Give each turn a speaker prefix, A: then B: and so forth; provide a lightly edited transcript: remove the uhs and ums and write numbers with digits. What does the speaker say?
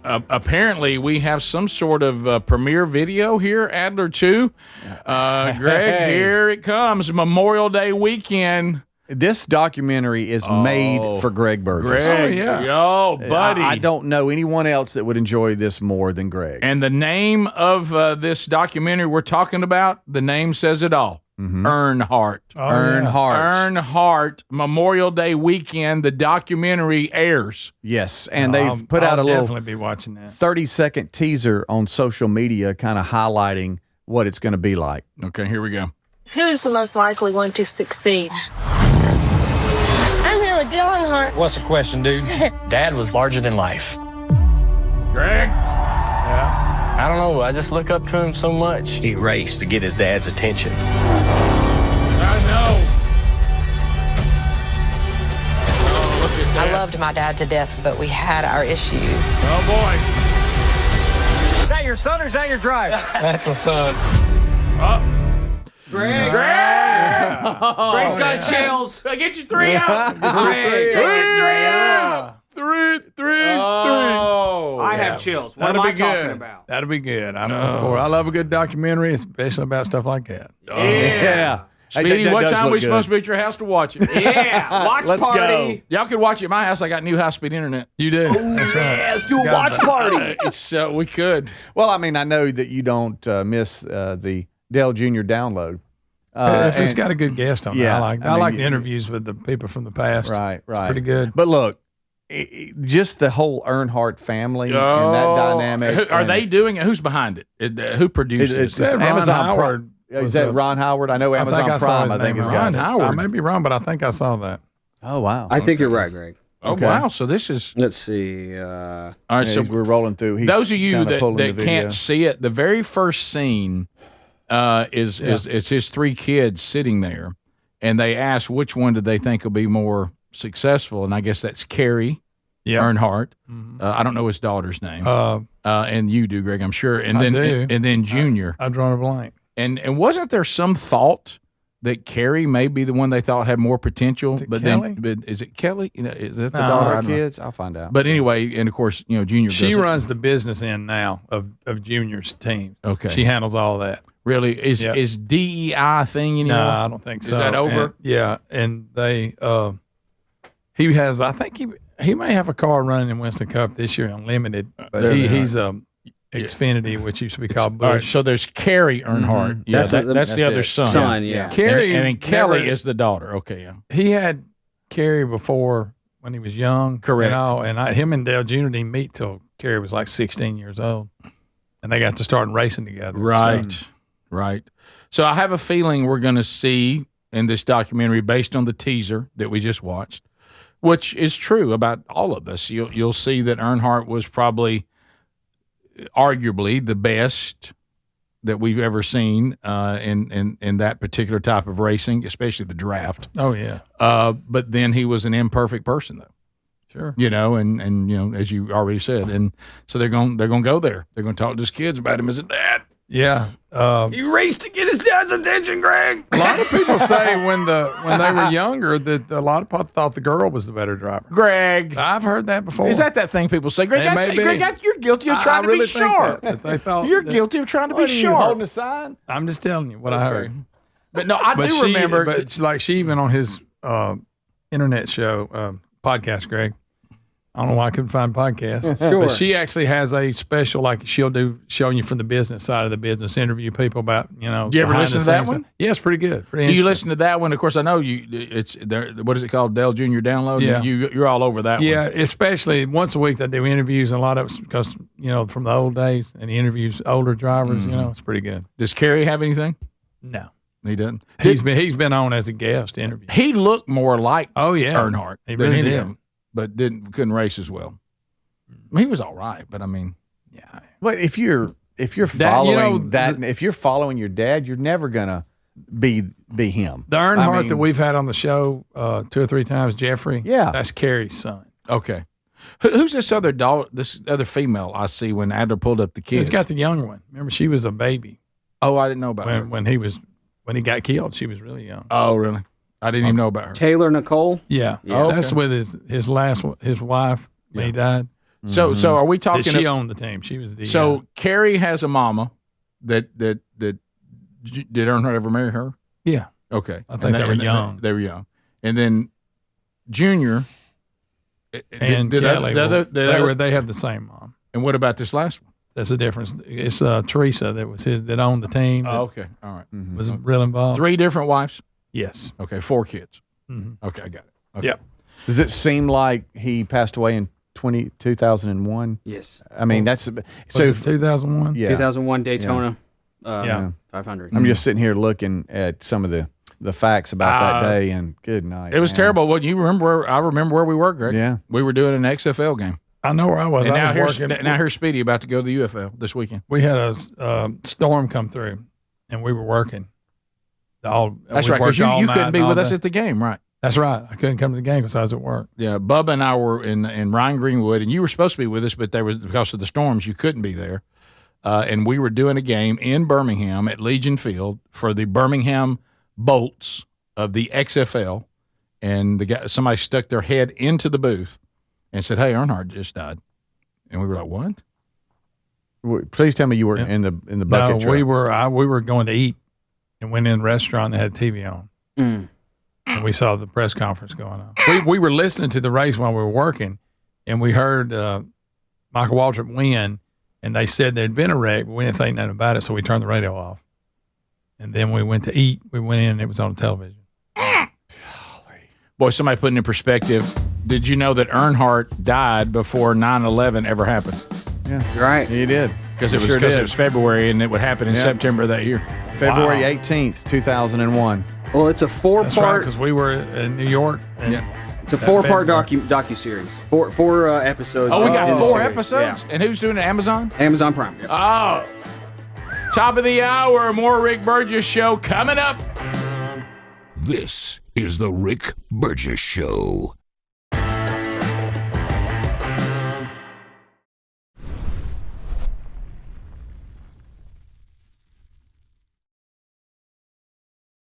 A: apparently we have some sort of premiere video here, Adler 2. Greg, here it comes, Memorial Day weekend.
B: This documentary is made for Greg Burgess.
A: Greg, yo, buddy.
B: I don't know anyone else that would enjoy this more than Greg.
A: And the name of this documentary we're talking about, the name says it all. Earnhardt. Earnhardt. Memorial Day weekend, the documentary airs.
B: Yes, and they've put out a little
C: definitely be watching that
B: 30-second teaser on social media kind of highlighting what it's going to be like.
A: Okay, here we go.
D: Who is the most likely one to succeed? I'm here with Earnhardt.
E: What's the question, dude? Dad was larger than life.
A: Greg?
E: Yeah. I don't know. I just look up to him so much. He raced to get his dad's attention.
A: I know. Oh, look at that.
F: I loved my dad to death, but we had our issues.
A: Oh, boy.
G: Is that your son or is that your drive?
E: That's my son.
G: Greg.
A: Greg's
G: got chills.
A: I get you 3 out. Three. Oh,
G: I have chills. What am I talking about?
C: That'll be good. I'm looking for. I love a good documentary, especially about stuff like that.
B: Yeah.
A: Speedy, what time are we supposed to be at your house to watch it?
G: Yeah, watch
B: Let's
G: party.
B: go.
A: Y'all can watch it at my house. I got new high-speed internet.
C: You do. That's right.
G: Yeah, let's do a watch party.
A: We could.
B: Well, I mean, I know that you don't miss the Dale Jr. download.
C: If it's got a good guest on it,
B: yeah,
C: I like the interviews with the people from the past.
B: Right.
C: It's pretty good.
B: But look, just the whole Earnhardt family and that dynamic.
A: Are they doing it? Who's behind it? Who produces
B: It's
A: it?
B: Amazon
C: Howard.
B: Is that Ron Howard? I know Amazon Prime. I think has got
C: Ron
B: it.
C: Howard. I may be wrong, but I think I saw that.
B: Oh wow!
H: I think you're right, Greg.
A: Oh, wow. So this is...
H: Let's see.
A: All right, so
B: we're rolling through. He's
A: those of you
B: kinda pulling the
A: that
B: video.
A: can't see it, the very first scene is his 3 kids sitting there, and they ask which one do they think will be more successful, and I guess that's Carrie Earnhardt. I don't know his daughter's name, and you do, Greg, I'm sure, and then Junior.
C: I've drawn a blank.
A: And wasn't there some thought that Carrie may be the one they thought had more potential? But
C: Kelly?
A: is it Kelly? Is that the
B: All
A: daughter? I
B: our
A: don't know.
B: kids. I'll find out.
A: But anyway, and of course, Junior.
C: She runs the business end now of Junior's team.
A: Okay,
C: she handles all that.
A: Really, is DEI a thing anymore?
C: No, I don't think so.
A: Is that over?
C: And they he has. I think he may have a car running in Winston Cup this year, unlimited. But he's Xfinity, which used to be called Bush.
A: All right, so there's Carrie Earnhardt. Yeah, that's the other son.
C: Carrie,
A: and then Kelly is the daughter. Okay, yeah.
C: He had Carrie before when he was young.
A: Correct.
C: Him and Dale Jr. didn't meet till Carrie was like 16 years old, and they got to start racing together.
A: Right. So I have a feeling we're going to see in this documentary, based on the teaser that we just watched, which is true about all of us. You'll see that Earnhardt was probably, arguably, the best that we've ever seen in that particular type of racing, especially the draft.
C: Oh yeah.
A: But then he was an imperfect person, though.
C: Sure.
A: And as you already said, and so they're going to go there. They're going to talk to his kids about him as a dad.
C: Yeah.
G: He raced to get his dad's attention, Greg.
C: A lot of people say when they were younger that a lot of people thought the girl was the better driver.
A: Greg,
C: I've heard that before.
A: Is that thing people say? Greg, you're guilty of trying to be sharp.
C: They thought
A: you're guilty of trying to be sharp.
B: Holding a sign?
C: I'm just telling you what I heard.
A: But no, I do remember.
C: But it's like she even on his internet show podcast, Greg. I don't know why I couldn't find podcasts.
H: Sure.
C: But she actually has a special, like she'll do, showing you from the business side of the business, interview people about,
A: Do you ever listen to that one?
C: Yeah, it's pretty good.
A: Do you listen to that one? Of course, I know you. It's there. What is it called? Dale Jr. Download.
C: Yeah.
A: You're all over that one.
C: Yeah, especially once a week they do interviews, and a lot of it's because from the old days, and he interviews older drivers. It's pretty good.
A: Does Kerry have anything?
C: No,
A: he doesn't.
C: He's been on as a guest interview.
A: He looked more like
C: Earnhardt.
A: He really did, but couldn't race as well. I mean, he was all right, but I mean,
C: yeah.
B: Well, if you're following if you're following your dad, you're never gonna be him.
C: The Earnhardt that we've had on the show 2 or 3 times, Jeffrey.
B: Yeah,
C: that's Carrie's son.
A: Okay, who's this other dog? This other female I see when Adler pulled up the kid.
C: He's got the young one. Remember, she was a baby.
A: Oh, I didn't know about her
C: when he got killed. She was really young.
A: Oh, really? I didn't even know about her.
H: Taylor Nicole.
C: Yeah.
A: Oh,
C: that's with his wife when he died.
A: So are we talking?
C: She owned the team. She was the.
A: So Carrie has a mama that did Earnhardt ever marry her?
C: Yeah.
A: Okay.
C: I think they were young.
A: They were young, and then Junior
C: and Kelly. They have the same mom.
A: And what about this last one?
C: That's the difference. It's Teresa that owned the team.
A: Oh, okay. All right.
C: Was real involved.
A: 3 different wives?
C: Yes.
A: Okay. 4 kids.
C: Mm-hmm.
A: Okay, I got it. Okay.
C: Yep.
B: Does it seem like he passed away in 2001?
G: Yes.
B: I mean, that's
C: so 2001.
B: Yeah.
G: 2001 Daytona.
C: Yeah.
G: 500.
B: I'm just sitting here looking at some of the facts about that day, and good night.
A: It was terrible. Well, you remember? I remember where we were, Greg.
B: Yeah.
A: We were doing an XFL game.
C: I know where I was.
A: And
C: I
A: now
C: was working.
A: Now here's Speedy about to go to the UFL this weekend.
C: We had a storm come through, and we were working.
A: That's right, because you couldn't be with us at the game, right?
C: That's right. I couldn't come to the game because I was at work.
A: Yeah, Bubba and I were in Ryan Greenwood, and you were supposed to be with us, but because of the storms, you couldn't be there. And we were doing a game in Birmingham at Legion Field for the Birmingham Bolts of the XFL, and somebody stuck their head into the booth and said, "Hey, Earnhardt just died," and we were like, "What?"
B: Please tell me you were in the bucket.
C: No, we were going to eat, and went in the restaurant that had TV on, and we saw the press conference going on. We were listening to the race while we were working, and we heard Michael Waltrip win, and they said there'd been a wreck, but we didn't think nothing about it, so we turned the radio off, and then we went to eat. We went in, and it was on television.
A: Boy, somebody putting in perspective. Did you know that Earnhardt died before 9/11 ever happened?
B: Yeah,
G: right.
B: He did
A: Because it was February, and it would happen in September of that year.
B: February 18th, 2001.
G: Well, it's a 4-part.
C: Because we were in New York.
G: It's a 4-part docu-series. Four episodes.
A: Oh, we got 4
G: series.
A: episodes?
G: Yeah.
A: And who's doing it? Amazon?
G: Amazon Prime. Yep.
A: Oh. Top of the hour. More Rick Burgess Show coming up.
H: This is the Rick Burgess Show.